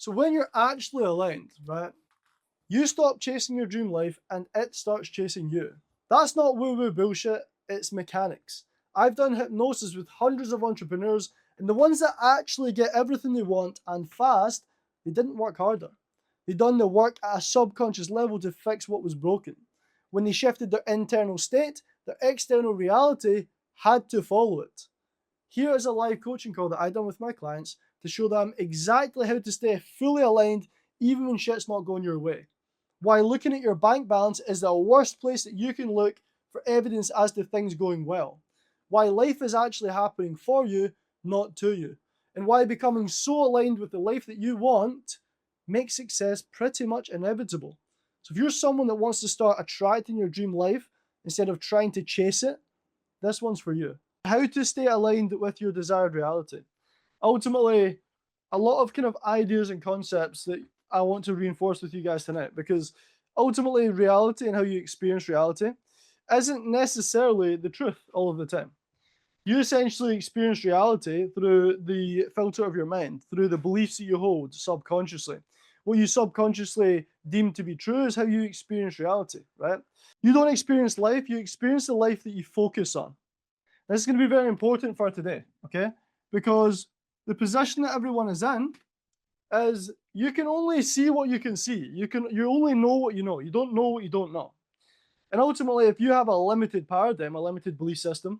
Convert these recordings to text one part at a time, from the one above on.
So when you're actually aligned, right, you stop chasing your dream life and it starts chasing you. That's not woo-woo bullshit, it's mechanics. I've done hypnosis with hundreds of entrepreneurs, and the ones that actually get everything they want and fast, they didn't work harder. They done the work at a subconscious level to fix what was broken. When they shifted their internal state, their external reality had to follow it. Here is a live coaching call that I've done with my clients to show them exactly how to stay fully aligned even when shit's not going your way. Why looking at your bank balance is the worst place that you can look for evidence as to things going well. Why life is actually happening for you, not to you. And why becoming so aligned with the life that you want makes success pretty much inevitable. So if you're someone that wants to start attracting your dream life instead of trying to chase it, this one's for you. How to stay aligned with your desired reality. Ultimately, a lot of kind of ideas and concepts that I want to reinforce with you guys tonight, because ultimately reality and how you experience reality isn't necessarily the truth all of the time. You essentially experience reality through the filter of your mind, through the beliefs that you hold subconsciously. What you subconsciously deem to be true is how you experience reality, right? You don't experience life, you experience the life that you focus on. This is going to be very important for today, okay? Because the position that everyone is in is you can only see what you can see. You only know what you know. You don't know what you don't know. And ultimately, if you have a limited paradigm, a limited belief system,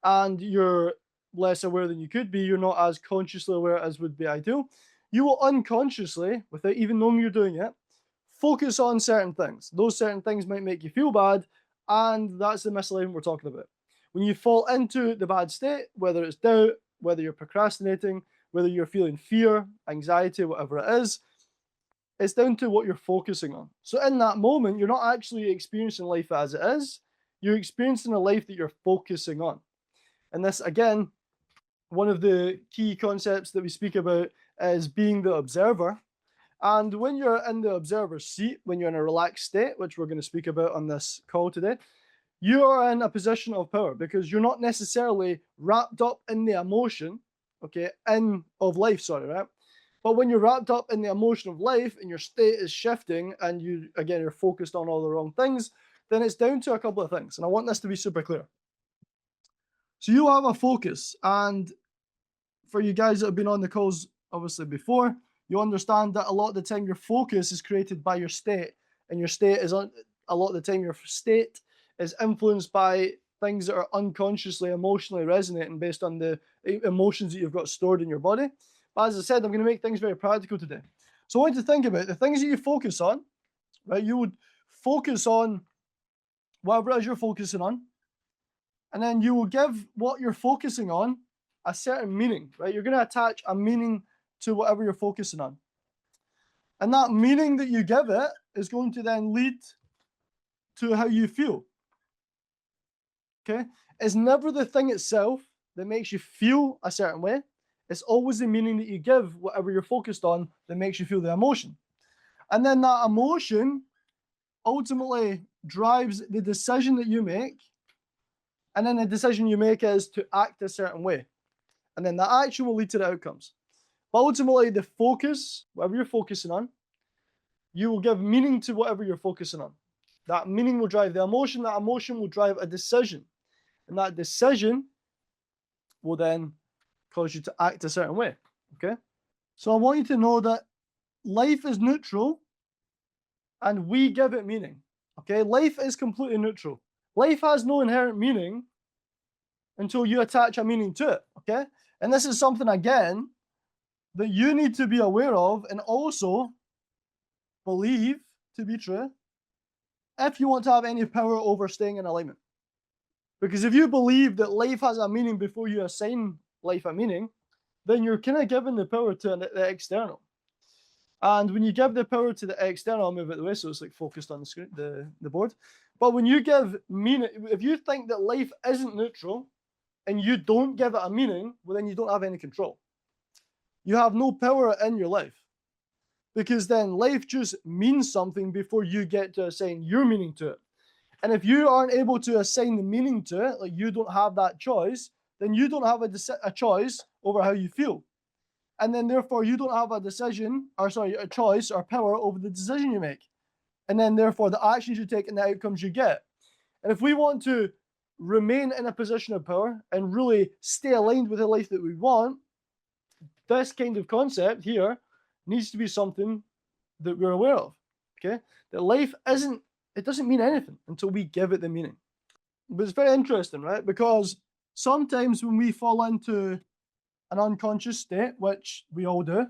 and you're less aware than you could be, you're not as consciously aware as would be ideal, you will unconsciously, without even knowing you're doing it, focus on certain things. Those certain things might make you feel bad, and that's the misalignment we're talking about. When you fall into the bad state, whether it's doubt, whether you're procrastinating, whether you're feeling fear, anxiety, whatever it is, it's down to what you're focusing on. So in that moment, you're not actually experiencing life as it is, you're experiencing a life that you're focusing on. And this, again, one of the key concepts that we speak about is being the observer. And when you're in the observer's seat, when you're in a relaxed state, which we're going to speak about on this call today, you are in a position of power because you're not necessarily wrapped up in the emotion, okay, of life, right? But when you're wrapped up in the emotion of life and your state is shifting and you, again, you're focused on all the wrong things, then it's down to a couple of things. And I want this to be super clear. So you have a focus, and for you guys that have been on the calls, obviously before, you understand that a lot of the time your focus is created by your state, and your state is, a lot of the time your state is influenced by things that are unconsciously, emotionally resonating based on the emotions that you've got stored in your body. But as I said, I'm going to make things very practical today. So I want you to think about the things that you focus on, right? You would focus on whatever it is you're focusing on, and then you will give what you're focusing on a certain meaning, right? You're going to attach a meaning to whatever you're focusing on. And that meaning that you give it is going to then lead to how you feel. Okay? It's never the thing itself that makes you feel a certain way. It's always the meaning that you give whatever you're focused on that makes you feel the emotion. And then that emotion ultimately drives the decision that you make. And then the decision you make is to act a certain way. And then that action will lead to the outcomes. But ultimately, the focus, whatever you're focusing on, you will give meaning to whatever you're focusing on. That meaning will drive the emotion. That emotion will drive a decision. And that decision will then cause you to act a certain way. Okay? So I want you to know that life is neutral and we give it meaning. Okay? Life is completely neutral. Life has no inherent meaning until you attach a meaning to it. Okay? And this is something, again, that you need to be aware of and also believe to be true if you want to have any power over staying in alignment. Because if you believe that life has a meaning before you assign life a meaning, then you're kind of giving the power to the external. And when you give the power to the external, I'll move it the way so it's like focused on the screen, the board. But when you give meaning, if you think that life isn't neutral and you don't give it a meaning, well, then you don't have any control. You have no power in your life. Because then life just means something before you get to assign your meaning to it. And if you aren't able to assign the meaning to it, like you don't have that choice, then you don't have a choice over how you feel. and then therefore you don't have a choice or power over the decision you make. And then therefore the actions you take and the outcomes you get. And if we want to remain in a position of power and really stay aligned with the life that we want, this kind of concept here needs to be something that we're aware of. Okay? That life doesn't mean anything until we give it the meaning. But it's very interesting, right? Because sometimes when we fall into an unconscious state, which we all do,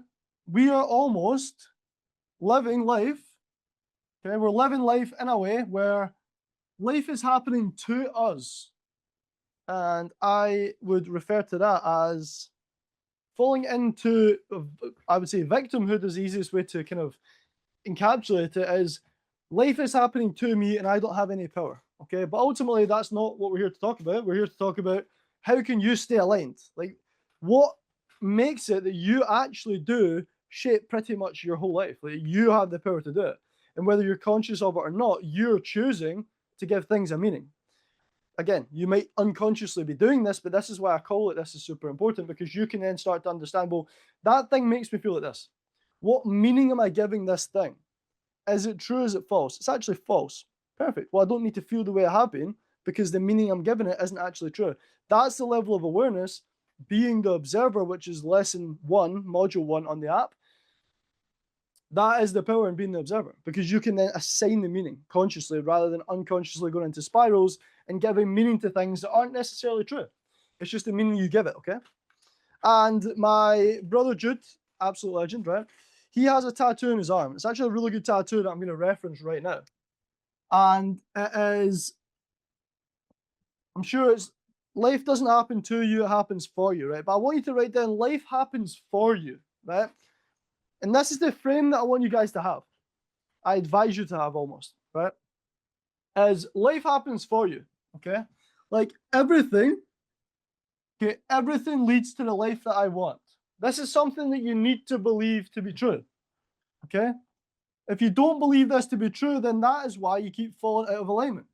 we are almost living life. Okay, we're living life in a way where life is happening to us. And I would refer to that as falling into, I would say, victimhood is the easiest way to kind of encapsulate it, is life is happening to me and I don't have any power. Okay, but ultimately that's not what we're here to talk about. We're here to talk about how can you stay aligned? Like, what makes it that you actually do shape pretty much your whole life? Like, you have the power to do it. And whether you're conscious of it or not, you're choosing to give things a meaning. Again, you might unconsciously be doing this, but this is why I call it, this is super important, because you can then start to understand, well, that thing makes me feel like this. What meaning am I giving this thing? Is it true? Is it false? It's actually false. Perfect. Well, I don't need to feel the way I have been because the meaning I'm giving it isn't actually true. That's the level of awareness, being the observer, which is lesson 1, module 1 on the app. That is the power in being the observer, because you can then assign the meaning consciously rather than unconsciously going into spirals and giving meaning to things that aren't necessarily true. It's just the meaning you give it, okay? And my brother Jude, absolute legend, right? He has a tattoo on his arm. It's actually a really good tattoo that I'm going to reference right now. And it is, I'm sure it's, life doesn't happen to you, it happens for you, right? But I want you to write down, life happens for you, right? And this is the frame that I want you guys to have. I advise you to have almost, right? As life happens for you, okay? Like everything, okay, everything leads to the life that I want. This is something that you need to believe to be true, okay? If you don't believe this to be true, then that is why you keep falling out of alignment.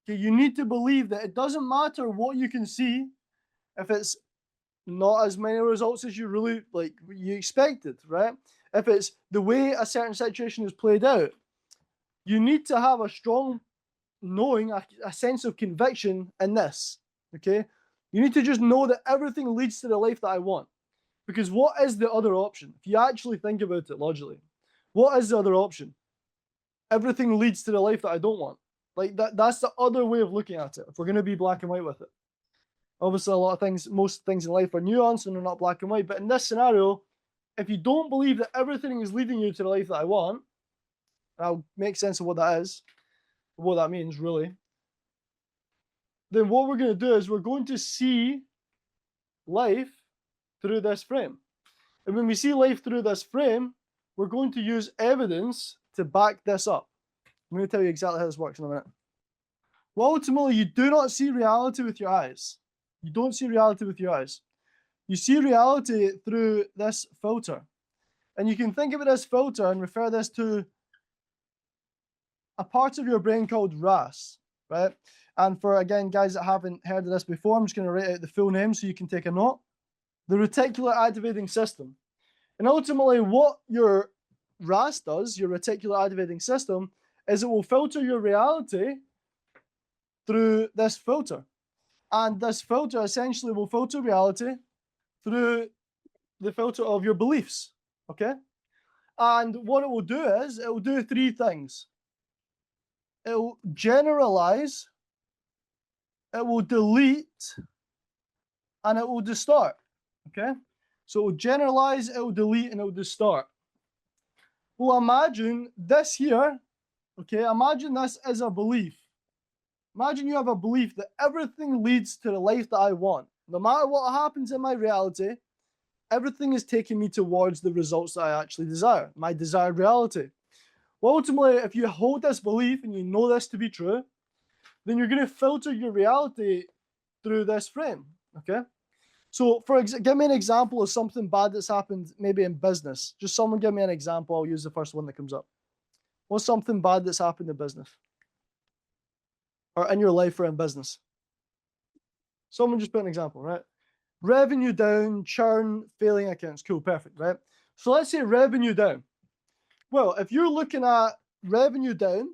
Okay, you need to believe that it doesn't matter what you can see, if it's not as many results as you really you expected, right? If it's the way a certain situation is played out, you need to have a strong knowing, a sense of conviction in this, okay? You need to just know that everything leads to the life that I want. Because what is the other option? If you actually think about it logically, what is the other option? Everything leads to the life that I don't want. Like that's the other way of looking at it, if we're going to be black and white with it. Obviously, a lot of things, most things in life are nuanced and they're not black and white. But in this scenario, if you don't believe that everything is leading you to the life that I want, I'll make sense of what that is, what that means, really. Then what we're going to do is we're going to see life through this frame. And when we see life through this frame, we're going to use evidence to back this up. I'm going to tell you exactly how this works in a minute. Well, ultimately, you do not see reality with your eyes. You don't see reality with your eyes. You see reality through this filter. And you can think of it as filter and refer this to a part of your brain called RAS, right? And for, again, guys that haven't heard of this before, I'm just going to write out the full name so you can take a note. The reticular activating system. And ultimately, what your RAS does, your reticular activating system, is it will filter your reality through this filter. And this filter essentially will filter reality through the filter of your beliefs, okay? And what it will do is, it will do 3 things. It will generalize, it will delete, and it will distort, okay? So it will generalize, it will delete, and it will distort. Well, imagine this here, okay? Imagine this as a belief. Imagine you have a belief that everything leads to the life that I want. No matter what happens in my reality, everything is taking me towards the results that I actually desire, my desired reality. Well, ultimately, if you hold this belief and you know this to be true, then you're going to filter your reality through this frame, okay? So, give me an example of something bad that's happened maybe in business. Just someone give me an example. I'll use the first one that comes up. What's something bad that's happened in business? Or in your life or in business? Someone just put an example, right? revenue down, churn, failing accounts. Cool, perfect, right? So let's say revenue down. Well, if you're looking at revenue down,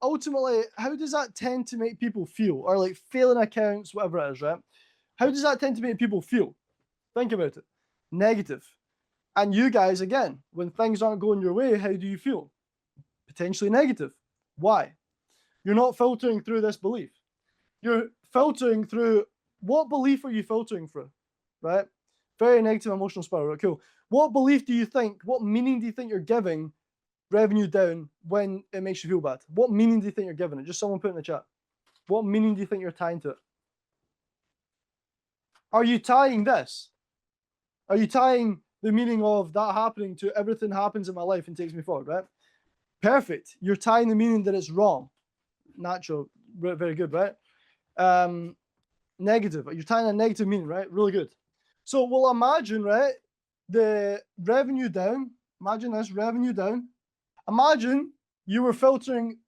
ultimately, how does that tend to make people feel? Or like failing accounts, whatever it is, right? How does that tend to make people feel? Think about it. Negative. And you guys, again, when things aren't going your way, how do you feel? Potentially negative. Why? You're not filtering through this belief. You're filtering through, what belief are you filtering through, right? Very negative emotional spiral. Right, cool. What belief do you think, what meaning do you think you're giving revenue down when it makes you feel bad? What meaning do you think you're giving it? Just someone put in the chat. What meaning do you think you're tying to it? Are you tying this? Are you tying the meaning of that happening to everything happens in my life and takes me forward, right? Perfect. You're tying the meaning that it's wrong. Natural. Very good, right? Negative. You're tying a negative meaning, right? Really good. So we'll imagine, right, the revenue down. Imagine this, revenue down. Imagine you were filtering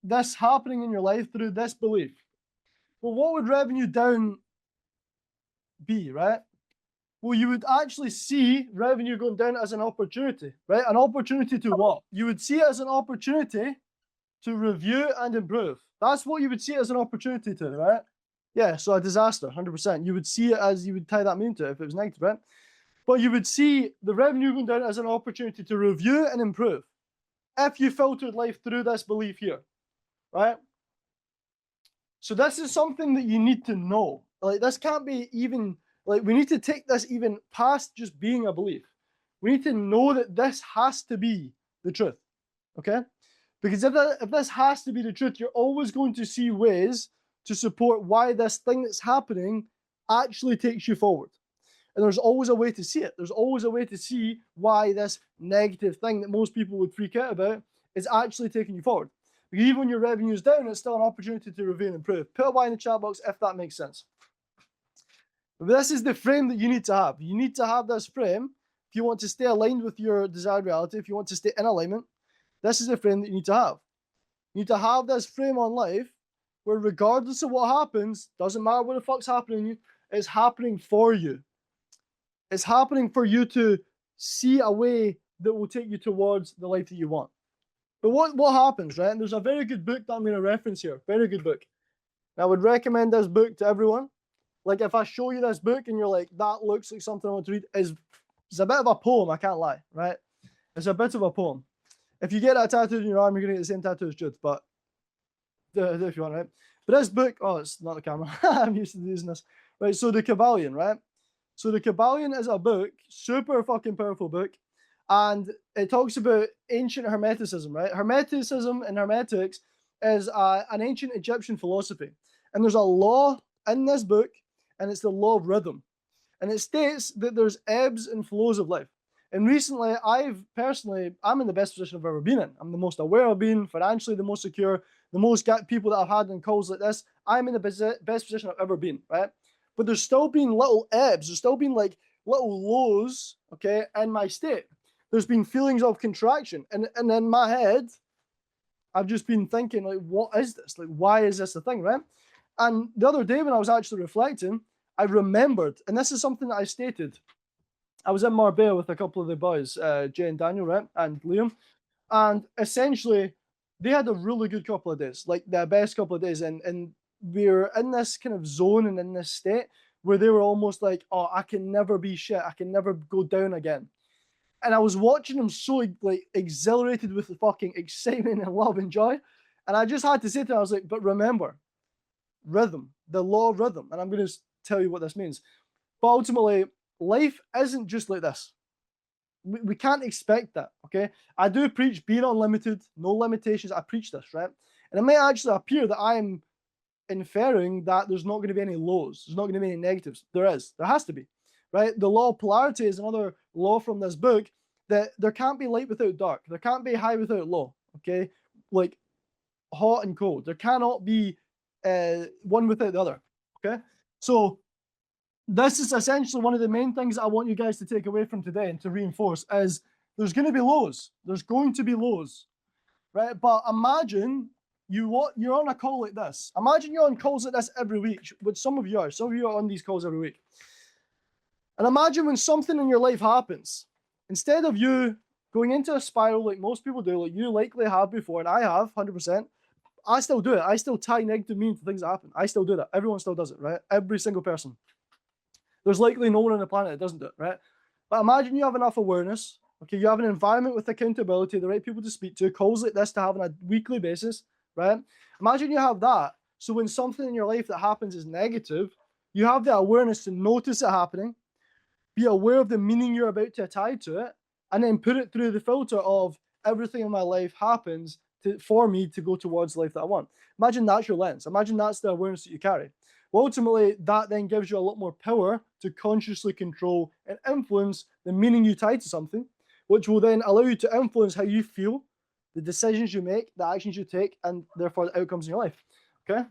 this happening in your life through this belief. Well, what would revenue down be, right? Well, you would actually see revenue going down as an opportunity, right? An opportunity to what? You would see it as an opportunity to review and improve. That's what you would see it as an opportunity to, right? Yeah, so a disaster, 100%. You would see it as, you would tie that meaning to it if it was negative, right? But you would see the revenue going down as an opportunity to review and improve if you filtered life through this belief here, right? So this is something that you need to know. Like, this can't be even, like, we need to take this even past just being a belief. We need to know that this has to be the truth, okay? Because if this has to be the truth, you're always going to see ways to support why this thing that's happening actually takes you forward. And there's always a way to see it. There's always a way to see why this negative thing that most people would freak out about is actually taking you forward. Because even when your revenue is down, it's still an opportunity to review and improve. Put a Y in the chat box if that makes sense. But this is the frame that you need to have. You need to have this frame if you want to stay aligned with your desired reality, if you want to stay in alignment. This is the frame that you need to have. You need to have this frame on life where regardless of what happens, doesn't matter what the fuck's happening, it's happening for you. It's happening for you to see a way that will take you towards the life that you want. But what happens, right? And there's a very good book that I'm going to reference here. Very good book. And I would recommend this book to everyone. Like, if I show you this book and you're like, that looks like something I want to read, it's a bit of a poem, I can't lie, right? It's a bit of a poem. If you get that tattooed in your arm, you're going to get the same tattoo as Jude, but do if you want, right? But this book, oh, it's not the camera. I'm used to using this. Right, so the Kybalion, right? So the Kybalion is a book, super fucking powerful book, and it talks about ancient Hermeticism, right? Hermeticism and Hermetics is an ancient Egyptian philosophy. And there's a law in this book, and it's the law of rhythm. And it states that there's ebbs and flows of life. And recently, I'm in the best position I've ever been in. I'm the most aware I've been, financially the most secure, the most people that I've had in calls like this. I'm in the best position I've ever been, right? But there's still been little ebbs. There's still been like little lows, okay, in my state. There's been feelings of contraction. And in my head, I've just been thinking, like, what is this? Like, why is this a thing, right? And the other day when I was actually reflecting, I remembered, and this is something that I stated. I was in Marbella with a couple of the boys, Jay and Daniel, right, and Liam, and essentially they had a really good couple of days, like the best couple of days, and we were in this kind of zone and in this state where they were almost like, oh, I can never be shit, I can never go down again. And I was watching them so like exhilarated with the fucking excitement and love and joy, and I just had to say to them, I was like, but remember, rhythm, the law of rhythm, and I'm going to tell you what this means. But ultimately, life isn't just like this. We can't expect that, okay? I do preach being unlimited, no limitations. I preach this, right? And it may actually appear that I am inferring that there's not going to be any lows. There's not going to be any negatives. There is. There has to be, right? The law of polarity is another law from this book, that there can't be light without dark. There can't be high without low, okay? Like hot and cold. There cannot be one without the other, okay? So this is essentially one of the main things I want you guys to take away from today and to reinforce is there's going to be lows. There's going to be lows, right? But imagine you're on a call like this. Imagine you're on calls like this every week, which some of you are. Some of you are on these calls every week. And imagine when something in your life happens, instead of you going into a spiral like most people do, like you likely have before, and I have 100%, I still do it. I still tie negative meaning to things that happen. I still do that. Everyone still does it, right? Every single person. There's likely no one on the planet that doesn't do it, right? But imagine you have enough awareness. Okay, you have an environment with accountability, the right people to speak to, calls like this to have on a weekly basis, right? Imagine you have that. So when something in your life that happens is negative, you have the awareness to notice it happening, be aware of the meaning you're about to tie to it, and then put it through the filter of everything in my life happens for me to go towards the life that I want. Imagine that's your lens. Imagine that's the awareness that you carry. Well, ultimately, that then gives you a lot more power to consciously control and influence the meaning you tie to something, which will then allow you to influence how you feel, the decisions you make, the actions you take, and therefore the outcomes in your life. Okay?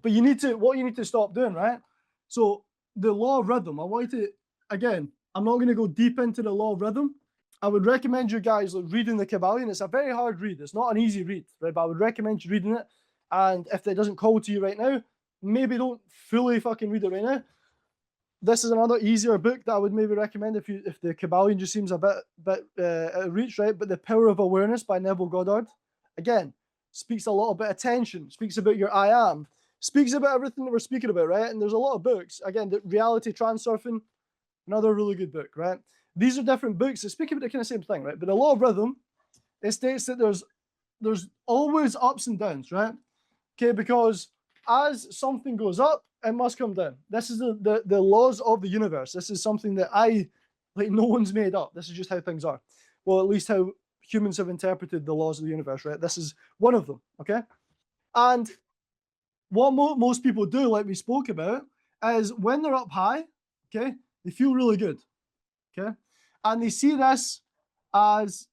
But what you need to stop doing, right? So the law of rhythm, I want you to, again, I'm not going to go deep into the law of rhythm. I would recommend you guys reading the Kybalion. It's a very hard read. It's not an easy read, right? But I would recommend you reading it. And if it doesn't call to you right now, maybe don't fully fucking read it right now. This is another easier book that I would maybe recommend if the Kybalion just seems a bit out of reach, right? But The Power of Awareness by Neville Goddard, again, speaks a lot about attention, speaks about your I am, speaks about everything that we're speaking about, right? And there's a lot of books. Again, the Reality Transurfing, another really good book, right? These are different books that speak about the kind of same thing, right? But the law of rhythm, it states that there's always ups and downs, right? Okay, because as something goes up, it must come down. This is the laws of the universe. This is something that no one's made up. This is just how things are. Well, at least how humans have interpreted the laws of the universe, right? This is one of them, okay? And what most people do, like we spoke about, is when they're up high, okay, they feel really good, okay? And they see this as,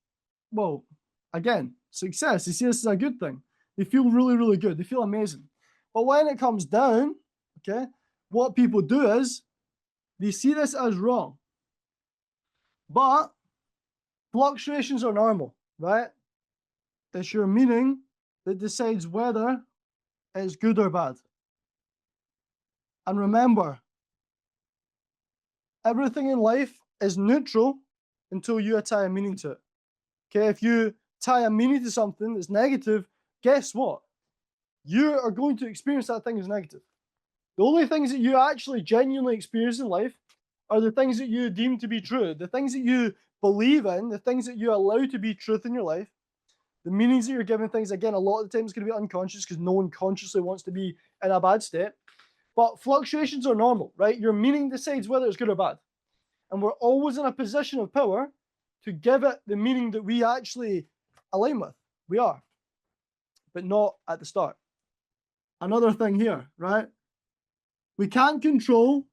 well, again, success. They see this as a good thing. They feel really, really good. They feel amazing. But when it comes down, okay, what people do is they see this as wrong. But fluctuations are normal, right? It's your meaning that decides whether it's good or bad. And remember, everything in life is neutral until you tie a meaning to it. Okay, if you tie a meaning to something that's negative, guess what? You are going to experience that thing as negative. The only things that you actually genuinely experience in life are the things that you deem to be true, the things that you believe in, the things that you allow to be truth in your life, the meanings that you're giving things. Again, a lot of the time it's going to be unconscious because no one consciously wants to be in a bad state. But fluctuations are normal, right? Your meaning decides whether it's good or bad. And we're always in a position of power to give it the meaning that we actually align with. We are, but not at the start. Another thing here, right? We can't control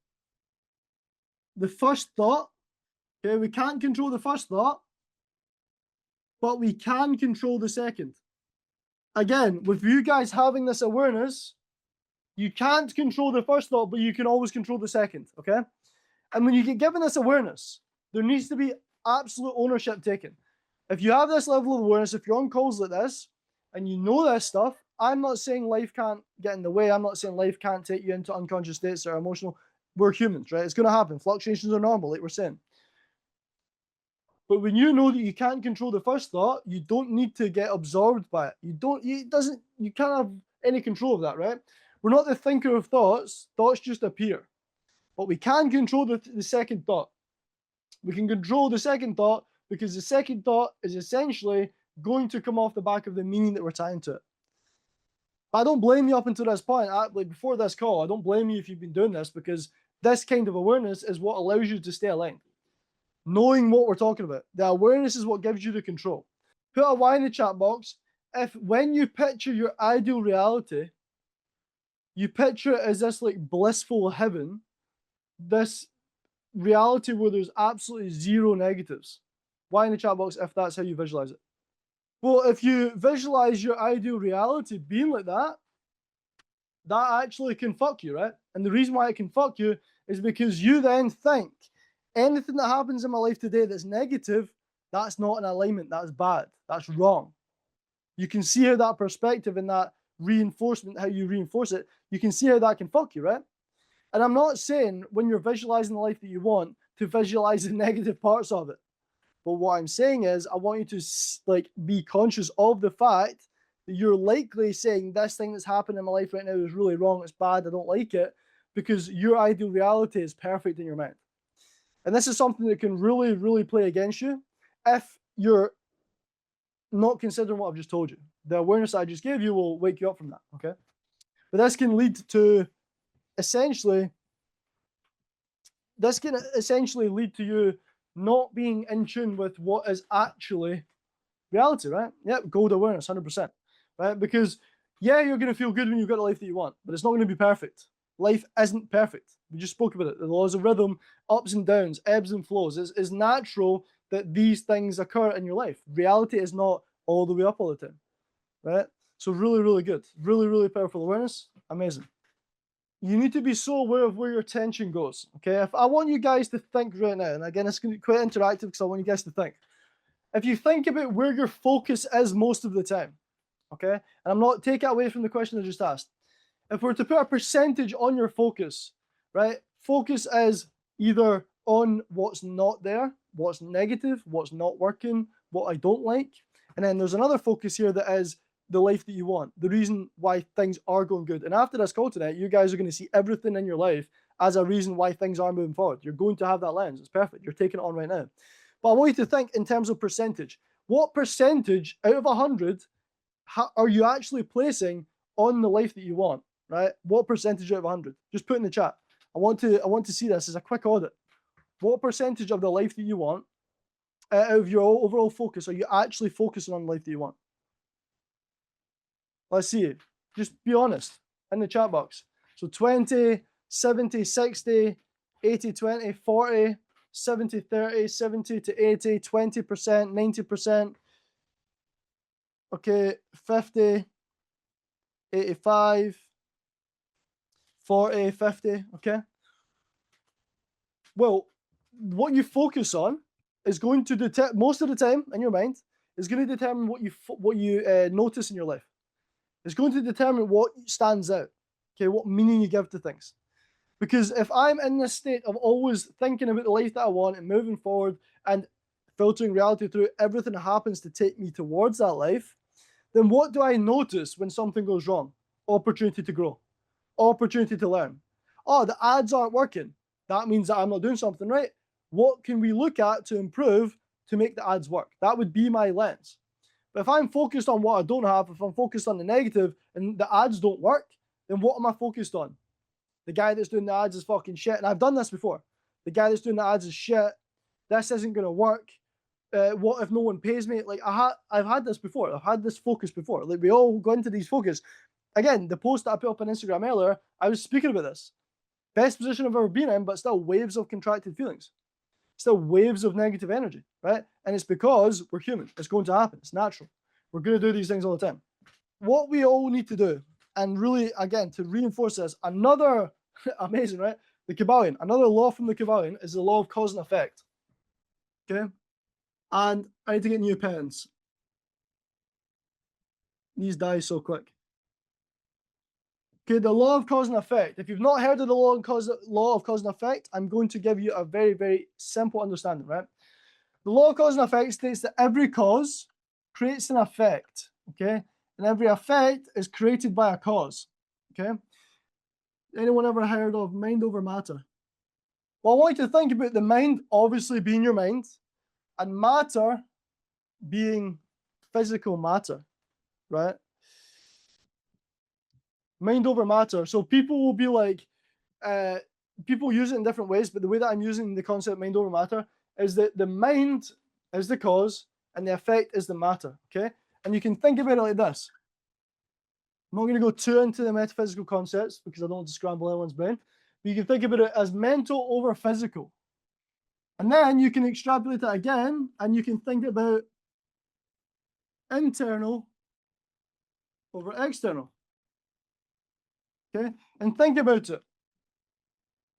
the first thought. Okay, we can't control the first thought, but we can control the second. Again, with you guys having this awareness, you can't control the first thought, but you can always control the second, okay? And when you get given this awareness, there needs to be absolute ownership taken. If you have this level of awareness, if you're on calls like this, and you know this stuff, I'm not saying life can't get in the way. I'm not saying life can't take you into unconscious states that are emotional. We're humans, right? It's going to happen. Fluctuations are normal, like we're saying. But when you know that you can't control the first thought, you don't need to get absorbed by it. You can't have any control of that, right? We're not the thinker of thoughts. Thoughts just appear. But we can control the second thought. We can control the second thought because the second thought is essentially going to come off the back of the meaning that we're tying to it. But I don't blame you up until this point. Like before this call, I don't blame you if you've been doing this, because this kind of awareness is what allows you to stay aligned. Knowing what we're talking about. The awareness is what gives you the control. Put a Y in the chat box if when you picture your ideal reality, you picture it as this like blissful heaven, this reality where there's absolutely zero negatives. Y in the chat box if that's how you visualize it. Well, if you visualize your ideal reality being like that, that actually can fuck you, right? And the reason why it can fuck you is because you then think anything that happens in my life today that's negative, that's not in alignment, that's bad, that's wrong. You can see how that perspective and that reinforcement, how you reinforce it, you can see how that can fuck you, right? And I'm not saying when you're visualizing the life that you want to visualize the negative parts of it. But what I'm saying is I want you to like be conscious of the fact that you're likely saying this thing that's happening in my life right now is really wrong, it's bad, I don't like it, because your ideal reality is perfect in your mind. And this is something that can really, really play against you if you're not considering what I've just told you. The awareness I just gave you will wake you up from that, okay? But this can lead to essentially lead to you not being in tune with what is actually reality, right? Yep, gold awareness, 100%, right? Because yeah, you're going to feel good when you've got the life that you want, but it's not going to be perfect. Life isn't perfect. We just spoke about it. The laws of rhythm, ups and downs, ebbs and flows. It's natural that these things occur in your life. Reality is not all the way up all the time, right? So really, really good. Really, really powerful awareness. Amazing. You need to be so aware of where your attention goes, okay? If I want you guys to think right now, and again, it's going to be quite interactive because I want you guys to think. If you think about where your focus is most of the time, okay? And I'm not taking it away from the question I just asked. If we're to put a percentage on your focus, right? Focus is either on what's not there, what's negative, what's not working, what I don't like. And then there's another focus here that is the life that you want, the reason why things are going good. And after this call tonight, you guys are going to see everything in your life as a reason why things are moving forward. You're going to have that lens. It's perfect. You're taking it on right now. But I want you to think in terms of percentage. What percentage out of 100 are you actually placing on the life that you want, right? What percentage out of 100? Just put in the chat. I want to see this as a quick audit. What percentage of the life that you want out of your overall focus are you actually focusing on the life that you want? Let's see it. Just be honest in the chat box. So 20, 70, 60, 80, 20, 40, 70, 30, 70 to 80, 20%, 90%. Okay, 50, 85, 40, 50, okay? Well, what you focus on is going to determine, most of the time in your mind, is going to determine what you notice in your life. It's going to determine what stands out, okay, what meaning you give to things. Because if I'm in this state of always thinking about the life that I want and moving forward and filtering reality through everything that happens to take me towards that life, then what do I notice when something goes wrong? Opportunity to grow, opportunity to learn. Oh, the ads aren't working. That means that I'm not doing something right. What can we look at to improve to make the ads work? That would be my lens. But if I'm focused on what I don't have, if I'm focused on the negative and the ads don't work, then what am I focused on? The guy that's doing the ads is fucking shit. And I've done this before. The guy that's doing the ads is shit. This isn't going to work. What if no one pays me? Like I've had this before. I've had this focus before. Like we all go into these focus. Again, the post that I put up on Instagram earlier, I was speaking about this. Best position I've ever been in, but still waves of contracted feelings. Still waves of negative energy, right? And it's because we're human. It's going to happen. It's natural. We're going to do these things all the time. What we all need to do, and really, again, to reinforce this, another amazing, right? The Kybalion, another law from the Kybalion is the law of cause and effect. Okay? And I need to get new pens. These die so quick. Okay, the law of cause and effect. If you've not heard of the law of cause and effect, I'm going to give you a very, very simple understanding, right? The law of cause and effect states that every cause creates an effect, okay? And every effect is created by a cause, okay? Anyone ever heard of mind over matter? Well, I want you to think about the mind obviously being your mind and matter being physical matter, right? Mind over matter. So people will be like, people use it in different ways, but the way that I'm using the concept mind over matter is that the mind is the cause and the effect is the matter, okay? And you can think about it like this. I'm not going to go too into the metaphysical concepts because I don't want to scramble anyone's brain, but you can think about it as mental over physical. And then you can extrapolate it again and you can think about internal over external. Okay, and think about it.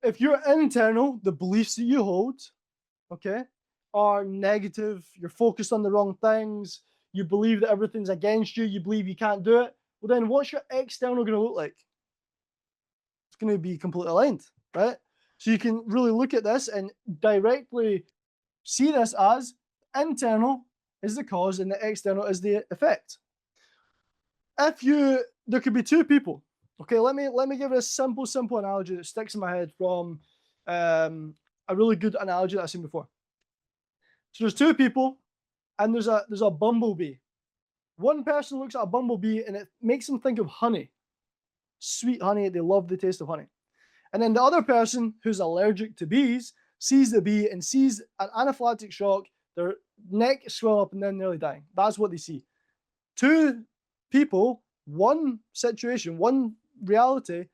If you're internal, the beliefs that you hold, okay, are negative, you're focused on the wrong things, you believe that everything's against you, you believe you can't do it, well then what's your external going to look like? It's going to be completely aligned, right? So you can really look at this and directly see this as internal is the cause and the external is the effect. There could be two people. Okay, let me give a simple analogy that sticks in my head from a really good analogy that I've seen before. So there's two people, and there's a bumblebee. One person looks at a bumblebee and it makes them think of honey, sweet honey. They love the taste of honey. And then the other person who's allergic to bees sees the bee and sees an anaphylactic shock, their neck swell up and then nearly dying. That's what they see. Two people, one situation, one reality,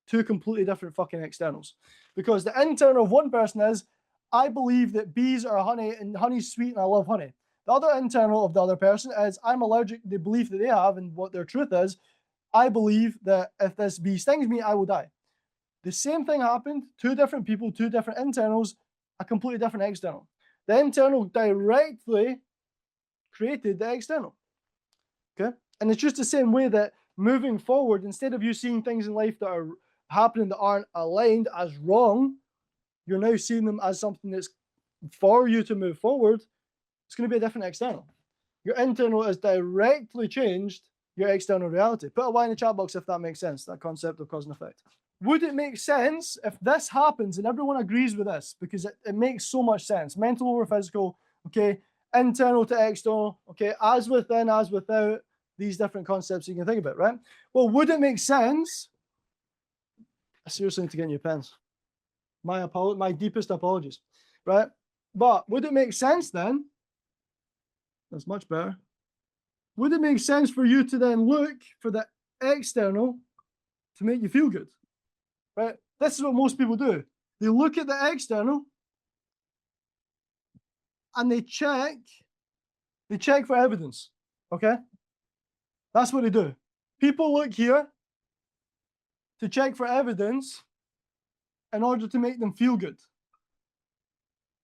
two completely different fucking externals. Because the internal of one person is, I believe that bees are honey and honey's sweet and I love honey. The other internal of the other person is, I'm allergic to the belief that they have and what their truth is. I believe that if this bee stings me, I will die. The same thing happened, two different people, two different internals, a completely different external. The internal directly created the external. Okay? And it's just the same way that moving forward, instead of you seeing things in life that are happening that aren't aligned as wrong, you're now seeing them as something that's for you to move forward. It's going to be a different external. Your internal has directly changed your external reality. Put a Y in the chat box if that makes sense, that concept of cause and effect. Would it make sense if this happens and everyone agrees with this? Because it makes so much sense. Mental over physical, okay, internal to external, okay, as within, as without, these different concepts you can think about, right? Well, would it make sense? I seriously need to get new pens. My deepest apologies, right? But would it make sense then? That's much better. Would it make sense for you to then look for the external to make you feel good? Right? This is what most people do. They look at the external and they check for evidence. Okay? That's what they do. People look here to check for evidence in order to make them feel good.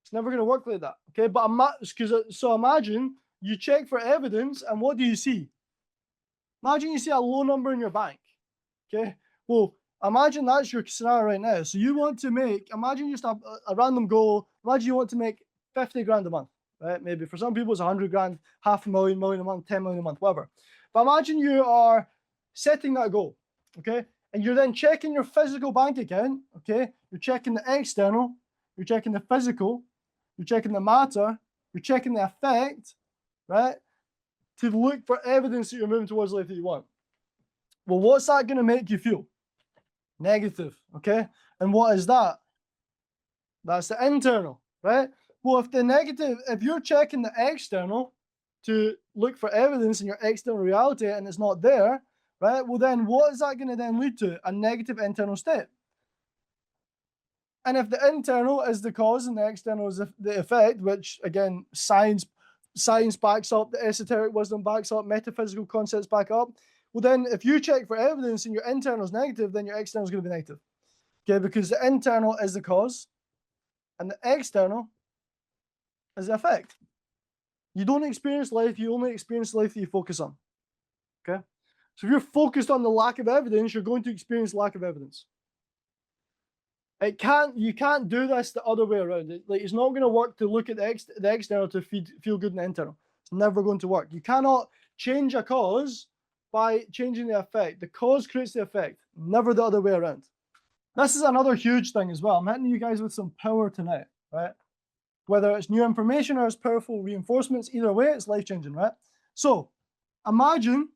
It's never going to work like that. Okay? But so imagine you check for evidence and what do you see? Imagine you see a low number in your bank. Okay? Well, imagine that's your scenario right now. So you want to imagine you just have a random goal. Imagine you want to make 50 grand a month, right? Maybe for some people it's 100 grand, half a million, million a month, 10 million a month, whatever. But imagine you are setting that goal, okay? And you're then checking your physical bank account, okay? You're checking the external, you're checking the physical, you're checking the matter, you're checking the effect, right? To look for evidence that you're moving towards the life that you want. Well, what's that going to make you feel? Negative, okay? And what is that? That's the internal, right? Well, if you're checking the external to look for evidence in your external reality and it's not there, right? Well, then what is that going to then lead to? A negative internal state. And if the internal is the cause and the external is the effect, which again, science backs up, the esoteric wisdom backs up, metaphysical concepts back up, well, then if you check for evidence and your internal is negative, then your external is going to be negative. Okay, because the internal is the cause and the external is the effect. You don't experience life, you only experience life that you focus on. Okay? So if you're focused on the lack of evidence, you're going to experience lack of evidence. You can't do this the other way around. It's not going to work to look at the external to feel good in the internal. It's never going to work. You cannot change a cause by changing the effect. The cause creates the effect, never the other way around. This is another huge thing as well. I'm hitting you guys with some power tonight, right? Whether it's new information or it's powerful reinforcements, either way, it's life-changing, right? So imagine,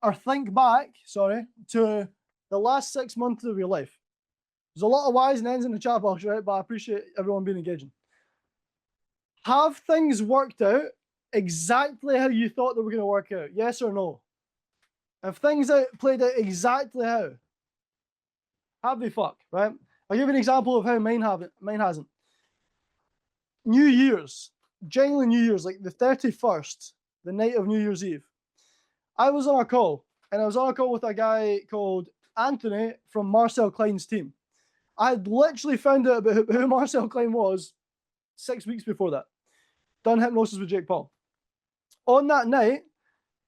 or think back, to the last 6 months of your life. There's a lot of Y's and N's in the chat box, right? But I appreciate everyone being engaging. Have things worked out exactly how you thought they were going to work out? Yes or no? If things played out exactly how? Have they fuck, right? I'll give you an example of how mine hasn't. New Year's, genuinely New Year's, like the 31st, the night of New Year's Eve. I was on a call, and I was on a call with a guy called Anthony from Marcel Klein's team. I had literally found out about who Marcel Klein was 6 weeks before that. Done hypnosis with Jake Paul. On that night,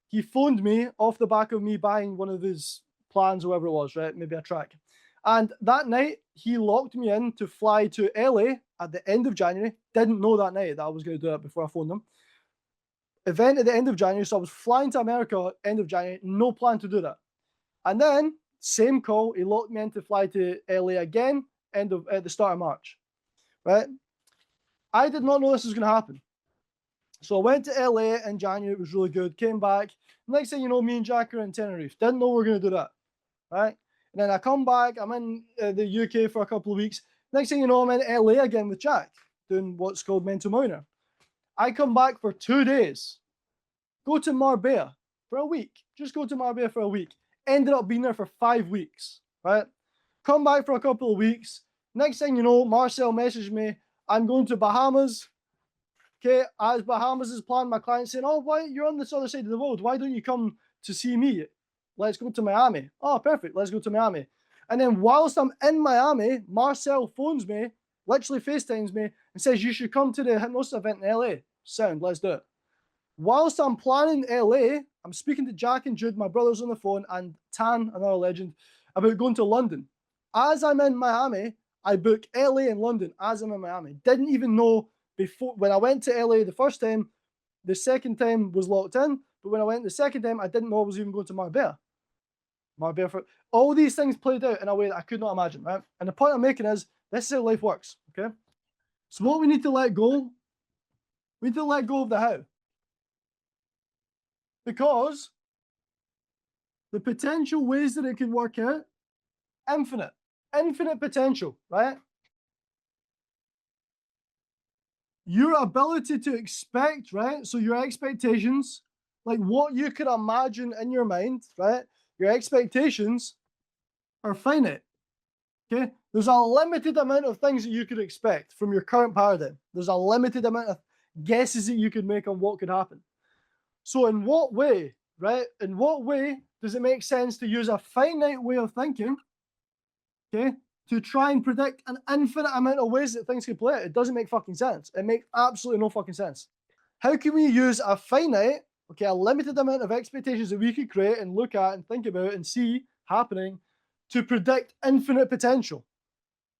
he phoned me off the back of me buying one of his plans or whatever it was, right? Maybe a track. And that night, he locked me in to fly to LA at the end of January. Didn't know that night that I was going to do it before I phoned him. Event at the end of January, so I was flying to America end of January, no plan to do that. And then, same call, he locked me in to fly to LA again at the start of March, right? I did not know this was going to happen. So I went to LA in January, it was really good, came back. Next thing you know, me and Jack are in Tenerife. Didn't know we were going to do that, right? And then I come back, I'm in the UK for a couple of weeks. Next thing you know, I'm in LA again with Jack, doing what's called Mental Millionaire. I come back for 2 days, go to Marbella for a week, just go to Marbella for a week. Ended up being there for 5 weeks, right? Come back for a couple of weeks. Next thing you know, Marcel messaged me, I'm going to Bahamas. Okay, as Bahamas is planned, my client saying, oh, why you're on this other side of the world? Why don't you come to see me? Let's go to Miami. Oh, perfect. Let's go to Miami. And then whilst I'm in Miami, Marcel phones me, literally FaceTimes me, and says, you should come to the hypnosis event in LA. Sound, let's do it. Whilst I'm planning LA, I'm speaking to Jack and Jude, my brothers on the phone, and Tan, another legend, about going to London. As I'm in Miami, I book LA and London as I'm in Miami. Didn't even know before, when I went to LA the first time, the second time was locked in, but when I went the second time, I didn't know I was even going to Marbella. For all these things played out in a way that I could not imagine, right? And the point I'm making is, this is how life works, okay? So what we need to let go, we need to let go of the how. Because the potential ways that it could work out, infinite potential, right? Your ability to expect, right? So your expectations, like what you could imagine in your mind, right? Your expectations are finite, okay? There's a limited amount of things that you could expect from your current paradigm. There's a limited amount of guesses that you could make on what could happen. So in what way, right? In what way does it make sense to use a finite way of thinking, okay, to try and predict an infinite amount of ways that things could play out? It doesn't make fucking sense. It makes absolutely no fucking sense. How can we use a finite, okay, a limited amount of expectations that we could create and look at and think about and see happening to predict infinite potential?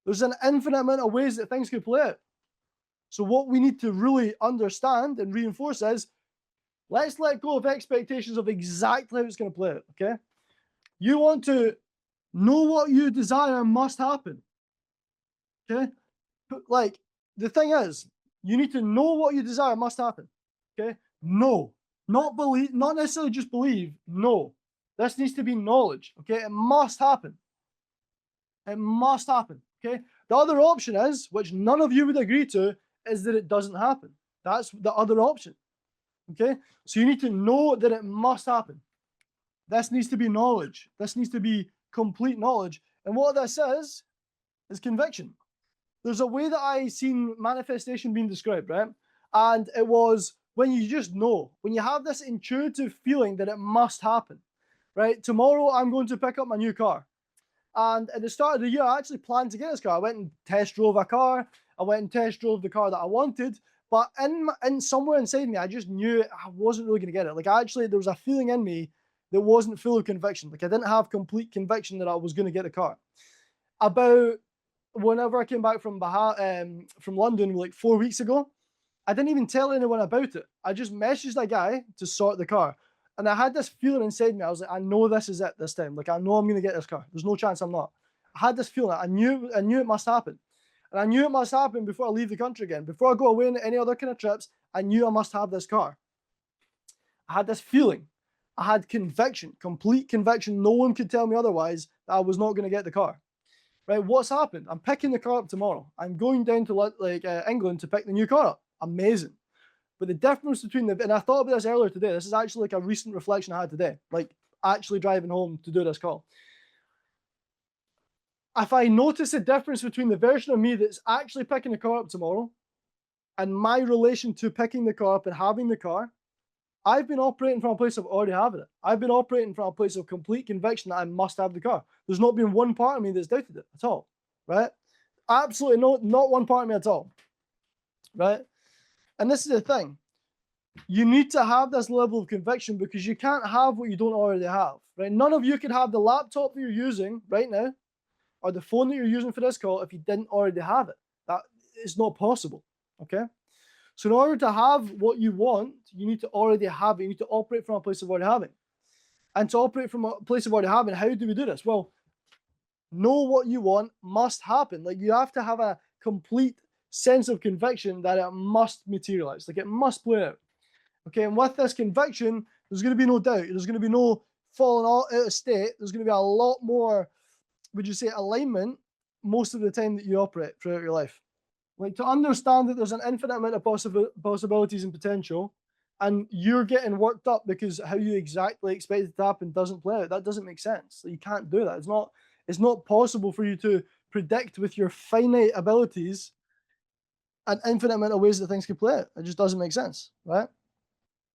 There's an infinite amount of ways that things could play out. So what we need to really understand and reinforce is, let's let go of expectations of exactly how it's going to play out, okay? You want to know what you desire must happen, okay? But like, the thing is, you need to know what you desire must happen, okay? Know, not believe, not necessarily just believe, know. This needs to be knowledge, okay? It must happen. It must happen, okay? The other option is, which none of you would agree to, is that it doesn't happen. That's the other option. Okay, so you need to know that it must happen. This needs to be knowledge. This needs to be complete knowledge. And what this is conviction. There's a way that I seen manifestation being described, right? And it was when you just know, when you have this intuitive feeling that it must happen, right? Tomorrow I'm going to pick up my new car. And at the start of the year, I actually planned to get this car. I went and test drove a car. I went and test drove the car that I wanted. But in somewhere inside me, I just knew I wasn't really going to get it. Like, actually, there was a feeling in me that wasn't full of conviction. Like, I didn't have complete conviction that I was going to get the car. About whenever I came back from London, like 4 weeks ago, I didn't even tell anyone about it. I just messaged a guy to sort the car. And I had this feeling inside me. I was like, I know this is it this time. Like, I know I'm going to get this car. There's no chance I'm not. I had this feeling. I knew it must happen. And I knew it must happen before I leave the country again. Before I go away on any other kind of trips, I knew I must have this car. I had this feeling. I had conviction, complete conviction. No one could tell me otherwise that I was not going to get the car. Right? What's happened? I'm picking the car up tomorrow. I'm going down to England to pick the new car up. Amazing. But the difference between and I thought about this earlier today. This is actually like a recent reflection I had today. Like actually driving home to do this call. If I notice a difference between the version of me that's actually picking the car up tomorrow and my relation to picking the car up and having the car, I've been operating from a place of already having it. I've been operating from a place of complete conviction that I must have the car. There's not been one part of me that's doubted it at all, right? Absolutely not one part of me at all, right? And this is the thing. you need to have this level of conviction because you can't have what you don't already have, right? None of you could have the laptop that you're using right now or the phone that you're using for this call if you didn't already have it. That is not possible, okay? So in order to have what you want, you need to already have it. You need to operate from a place of already having. And to operate from a place of already having, how do we do this? Well, know what you want must happen. Like you have to have a complete sense of conviction that it must materialize. Like it must play out. Okay, and with this conviction, there's going to be no doubt. There's going to be no falling out of state. There's going to be a lot more, would you say, alignment most of the time that you operate throughout your life. Like to understand that there's an infinite amount of possibilities and potential, and you're getting worked up because how you exactly expect it to happen doesn't play out. That doesn't make sense. You can't do that. It's not possible for you to predict with your finite abilities an infinite amount of ways that things can play out. It just doesn't make sense, right?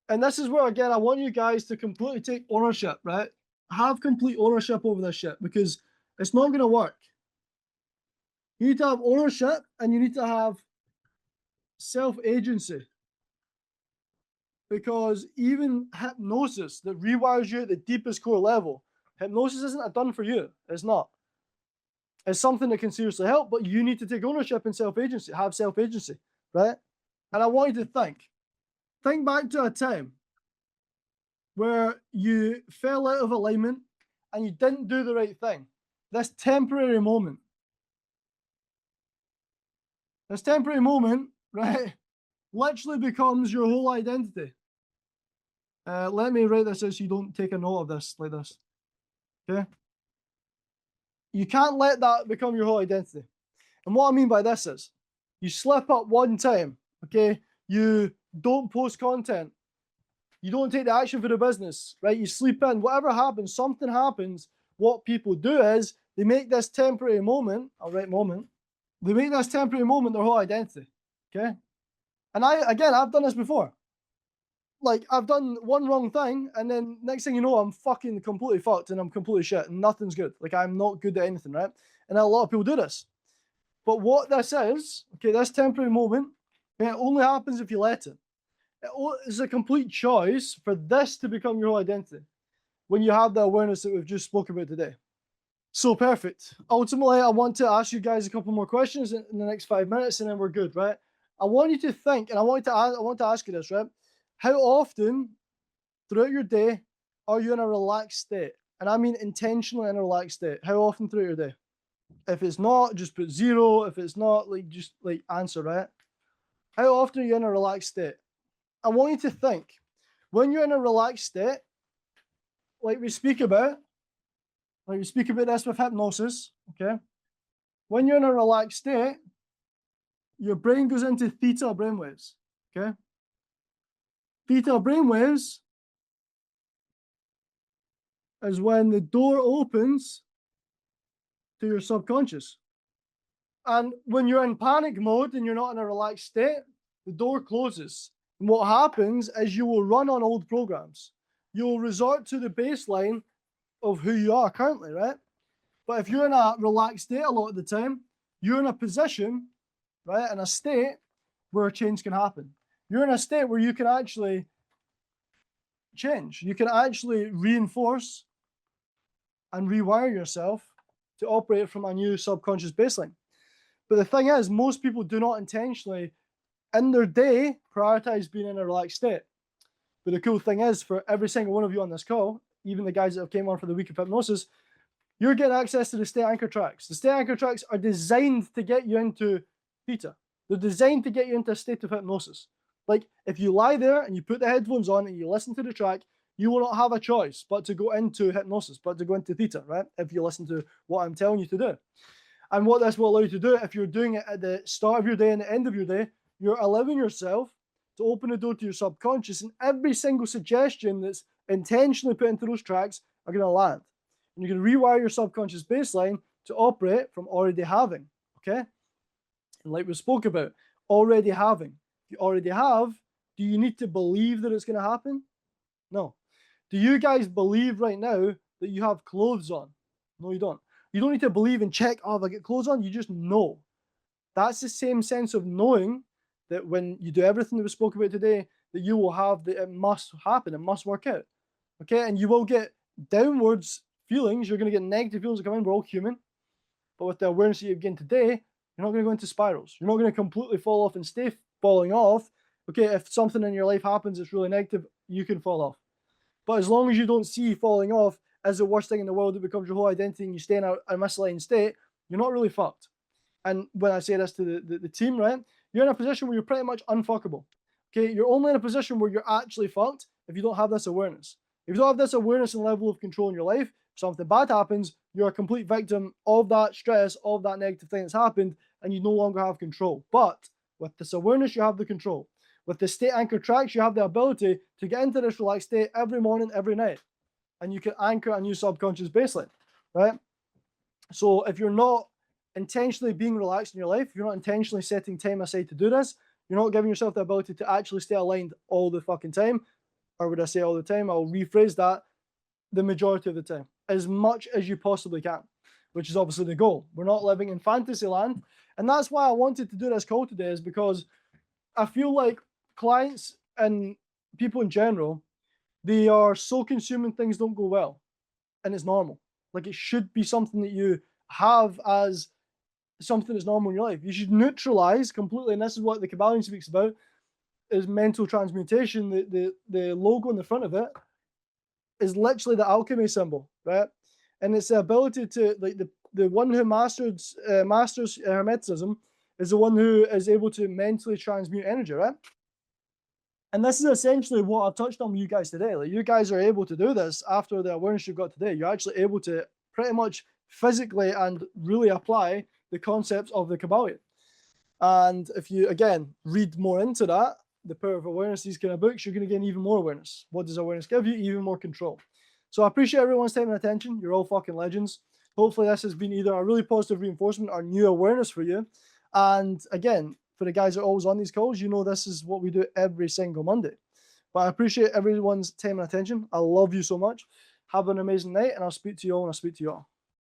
And this is where, again, I want you guys to completely take ownership, right? Have complete ownership over this shit because it's not going to work. You need to have ownership and you need to have self-agency. Because even hypnosis that rewires you at the deepest core level, hypnosis isn't a done for you. It's not. It's something that can seriously help, but you need to take ownership and self-agency, have self-agency, right? And I want you to think back to a time where you fell out of alignment and you didn't do the right thing. This temporary moment, right, literally becomes your whole identity. Let me write this out so you don't take a note of this like this. Okay? You can't let that become your whole identity. And what I mean by this is, you slip up one time, okay? You don't post content. You don't take the action for the business, right? You sleep in. Whatever happens, something happens. What people do is they make this temporary moment, I'll write moment. They make this temporary moment their whole identity, okay? And I've done this before. Like, I've done one wrong thing, and then next thing you know, I'm fucking completely fucked, and I'm completely shit, and nothing's good. Like, I'm not good at anything, right? And a lot of people do this. But what this is, okay, this temporary moment, it only happens if you let it. It's a complete choice for this to become your whole identity when you have the awareness that we've just spoke about today. So perfect. Ultimately, I want to ask you guys a couple more questions in the next 5 minutes, and then we're good, right? I want you to think, and I want to ask you this, right? How often throughout your day are you in a relaxed state? And I mean intentionally in a relaxed state. How often throughout your day? If it's not, just put 0. If it's not, like, just like answer, right? How often are you in a relaxed state? I want you to think, when you're in a relaxed state, like we speak about this with hypnosis, okay? When you're in a relaxed state, your brain goes into theta brainwaves, okay? Theta brainwaves is when the door opens to your subconscious. And when you're in panic mode and you're not in a relaxed state, the door closes. And what happens is you will run on old programs. You'll resort to the baseline of who you are currently, right? But if you're in a relaxed state a lot of the time, you're in a position, right, in a state where change can happen. You're in a state where you can actually change. You can actually reinforce and rewire yourself to operate from a new subconscious baseline. But the thing is, most people do not intentionally, in their day, prioritize being in a relaxed state. But the cool thing is, for every single one of you on this call, even the guys that have came on for the week of hypnosis, you're getting access to the state anchor tracks. The state anchor tracks are designed to get you into theta. They're designed to get you into a state of hypnosis. Like, if you lie there and you put the headphones on and you listen to the track, you will not have a choice but to go into hypnosis, but to go into theta, right? If you listen to what I'm telling you to do. And what this will allow you to do, if you're doing it at the start of your day and the end of your day, you're allowing yourself to open the door to your subconscious, and every single suggestion that's intentionally put into those tracks are going to land. And you're going to rewire your subconscious baseline to operate from already having, okay? And like we spoke about, already having. If you already have, do you need to believe that it's going to happen? No. Do you guys believe right now that you have clothes on? No, you don't. You don't need to believe and check, oh, have I got clothes on? You just know. That's the same sense of knowing that when you do everything that we spoke about today, that you will have that it must happen, it must work out. Okay, and you will get downwards feelings, you're going to get negative feelings that come in, we're all human. But with the awareness that you've gained today, you're not going to go into spirals. You're not going to completely fall off and stay falling off. Okay, if something in your life happens that's really negative, you can fall off. But as long as you don't see falling off as the worst thing in the world that becomes your whole identity and you stay in a misaligned state, you're not really fucked. And when I say this to the team, right, you're in a position where you're pretty much unfuckable. Okay, you're only in a position where you're actually fucked if you don't have this awareness. If you don't have this awareness and level of control in your life, if something bad happens, you're a complete victim of that stress, of that negative thing that's happened, and you no longer have control. But with this awareness, you have the control. With the state anchor tracks, you have the ability to get into this relaxed state every morning, every night. And you can anchor a new subconscious baseline, right? So if you're not intentionally being relaxed in your life, you're not intentionally setting time aside to do this, you're not giving yourself the ability to actually stay aligned all the fucking time. Or would I say all the time? I'll rephrase that, the majority of the time, as much as you possibly can, which is obviously the goal. We're not living in fantasy land. And that's why I wanted to do this call today, is because I feel like clients and people in general, they are so consuming things don't go well. And it's normal. Like, it should be something that you have as something that's normal in your life. You should neutralize completely, and this is what the Kybalion speaks about, is mental transmutation. The logo in the front of it is literally the alchemy symbol, right? And it's the ability to, like, the one who masters Hermeticism is the one who is able to mentally transmute energy, right? And this is essentially what I've touched on with you guys today. Like, you guys are able to do this after the awareness you've got today. You're actually able to pretty much physically and really apply the concepts of the Kybalion. And if you, again, read more into that, the power of awareness, these kind of books, you're going to gain even more awareness. What does awareness give you? Even more control. So I appreciate everyone's time and attention. You're all fucking legends. Hopefully this has been either a really positive reinforcement or new awareness for you. And again, for the guys that are always on these calls, you know this is what we do every single Monday. But I appreciate everyone's time and attention. I love you so much. Have an amazing night, and I'll speak to you all when I speak to you all.